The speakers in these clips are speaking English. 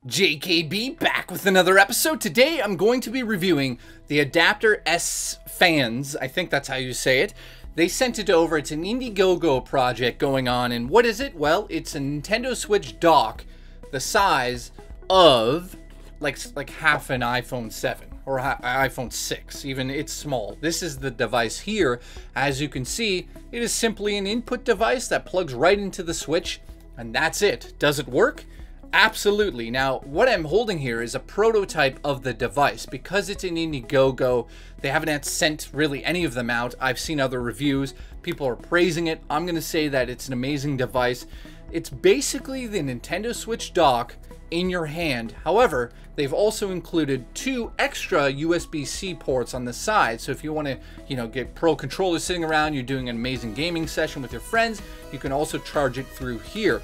JKB back with another episode. Today I'm going to be reviewing the adapter SFANS. I think that's how you say it. They sent it over. It's an Indiegogo project going on. And what is it? Well, it's a Nintendo Switch dock the size of like half an iPhone 7 or iPhone 6. Even it's small. This is the device here. As you can see, it is simply an input device that plugs right into the Switch. And that's it. Does it work? Absolutely. Now, what I'm holding here is a prototype of the device. Because it's in Indiegogo, they haven't sent really any of them out. I've seen other reviews. People are praising it. I'm going to say that it's an amazing device. It's basically the Nintendo Switch dock in your hand. However, they've also included 2 extra USB-C ports on the side. So if you want to, get pro controllers sitting around, you're doing an amazing gaming session with your friends, you can also charge it through here.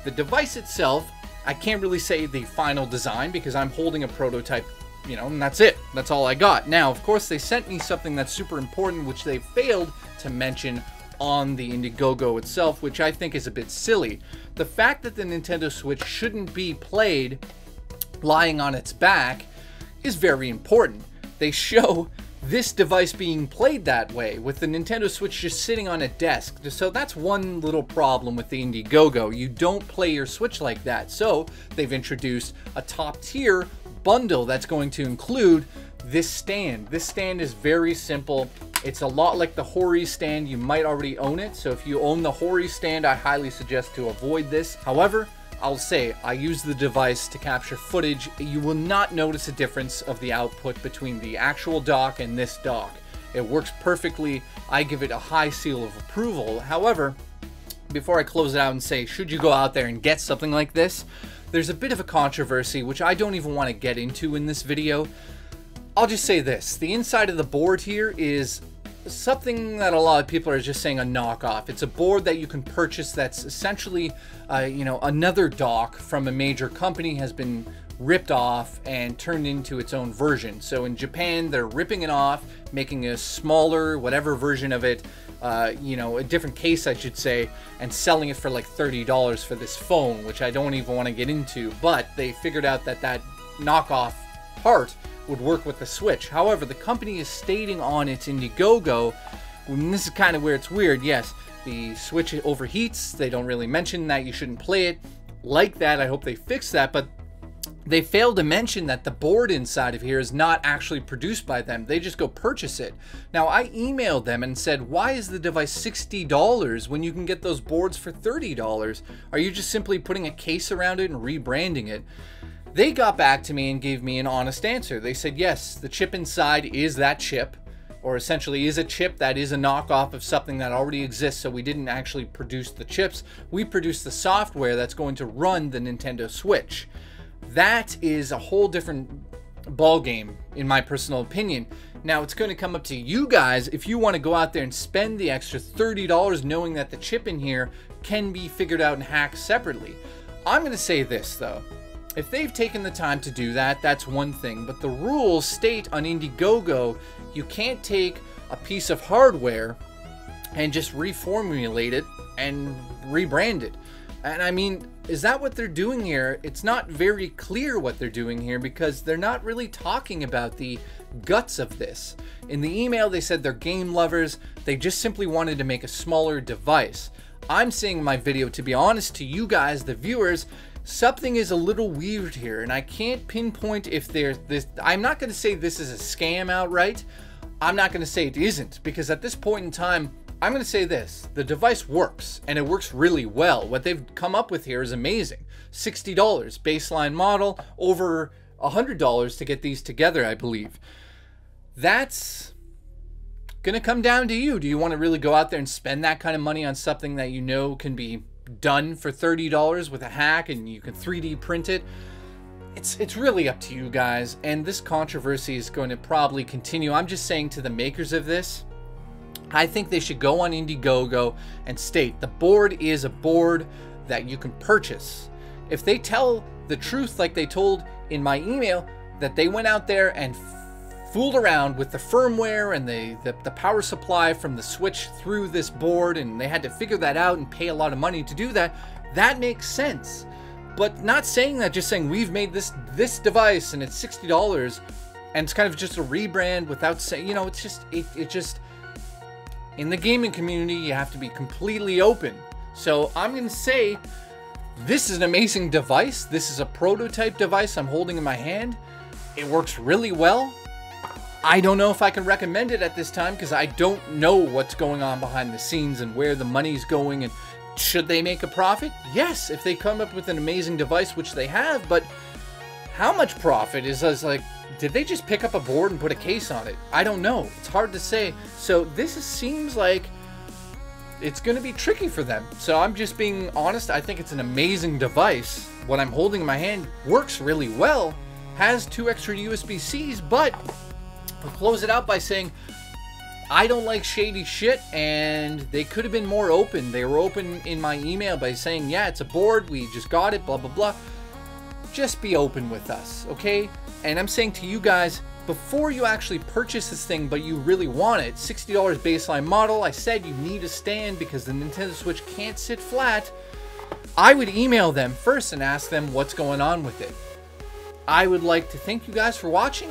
The device itself, I can't really say the final design because I'm holding a prototype, and that's it. That's all I got. Now, of course, they sent me something that's super important, which they failed to mention on the Indiegogo itself, which I think is a bit silly. The fact that the Nintendo Switch shouldn't be played lying on its back is very important. They show this device being played that way, with the Nintendo Switch just sitting on a desk. So that's one little problem with the Indiegogo. You don't play your Switch like that. So they've introduced a top tier bundle that's going to include this stand. This stand is very simple. It's a lot like the Hori stand. You might already own it. So if you own the Hori stand, I highly suggest to avoid this. However, I'll say I use the device to capture footage. You will not notice a difference of the output between the actual dock and this dock. It works perfectly. I give it a high seal of approval. However, before I close it out and say, should you go out there and get something like this, there's a bit of a controversy, which I don't even want to get into in this video. I'll just say this. The inside of the board here is something that a lot of people are just saying a knockoff. It's a board that you can purchase that's essentially, another dock from a major company has been ripped off and turned into its own version. So in Japan, they're ripping it off, making a smaller, whatever version of it, a different case, I should say, and selling it for like $30 for this phone, which I don't even want to get into. But they figured out that that knockoff part would work with the Switch. However, the company is stating on its Indiegogo, and this is kind of where it's weird, yes, the Switch overheats. They don't really mention that you shouldn't play it like that. I hope they fix that, but they failed to mention that the board inside of here is not actually produced by them. They just go purchase it. Now, I emailed them and said, why is the device $60 when you can get those boards for $30? Are you just simply putting a case around it and rebranding it? They got back to me and gave me an honest answer. They said, yes, the chip inside is that chip, or essentially is a chip that is a knockoff of something that already exists. So we didn't actually produce the chips. We produced the software that's going to run the Nintendo Switch. That is a whole different ball game, in my personal opinion. Now, it's going to come up to you guys if you want to go out there and spend the extra $30 knowing that the chip in here can be figured out and hacked separately. I'm going to say this, though. If they've taken the time to do that, that's one thing. But the rules state on Indiegogo, you can't take a piece of hardware and just reformulate it and rebrand it. And I mean, is that what they're doing here? It's not very clear what they're doing here because they're not really talking about the guts of this. In the email, they said they're game lovers. They just simply wanted to make a smaller device. I'm saying in my video, to be honest to you guys, the viewers, something is a little weird here, and I can't pinpoint if there's this. I'm not going to say this is a scam outright. I'm not going to say it isn't, because at this point in time, I'm going to say this. The device works, and it works really well. What they've come up with here is amazing. $60 baseline model, over $100 to get these together, I believe. That's going to come down to you. Do you want to really go out there and spend that kind of money on something that you know can be done for $30 with a hack and you can 3D print it? It's really up to you guys, and this controversy is going to probably continue. I'm just saying to the makers of this, I think they should go on Indiegogo and state the board is a board that you can purchase. If they tell the truth like they told in my email, that they went out there and fooled around with the firmware and the power supply from the Switch through this board, and they had to figure that out and pay a lot of money to do that, that makes sense. But not saying that, just saying we've made this device and it's $60 and it's kind of just a rebrand without saying, you know, it's just, it just, in the gaming community, you have to be completely open. So I'm going to say this is an amazing device. This is a prototype device I'm holding in my hand. It works really well. I don't know if I can recommend it at this time because I don't know what's going on behind the scenes and where the money's going, and should they make a profit? Yes, if they come up with an amazing device, which they have, but how much profit is like, did they just pick up a board and put a case on it? I don't know. It's hard to say. So this seems like it's going to be tricky for them. So I'm just being honest. I think it's an amazing device. What I'm holding in my hand works really well, has 2 extra USB-Cs, but I'll close it out by saying I don't like shady shit, and they could have been more open. They were open in my email by saying, yeah, it's a board, we just got it, blah, blah, blah. Just be open with us, okay? And I'm saying to you guys, before you actually purchase this thing, but you really want it, $60 baseline model, I said you need a stand because the Nintendo Switch can't sit flat. I would email them first and ask them what's going on with it. I would like to thank you guys for watching,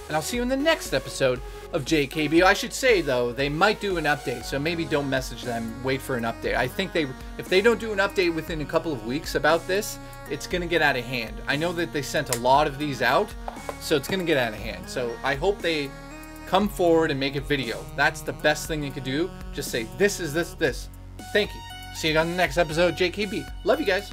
and I'll see you in the next episode of JKB. I should say, though, they might do an update, so maybe don't message them, wait for an update. I think if they don't do an update within a couple of weeks about this, it's going to get out of hand. I know that they sent a lot of these out, so it's going to get out of hand. So I hope they come forward and make a video. That's the best thing they could do. Just say, this is this. Thank you. See you on the next episode of JKB. Love you guys.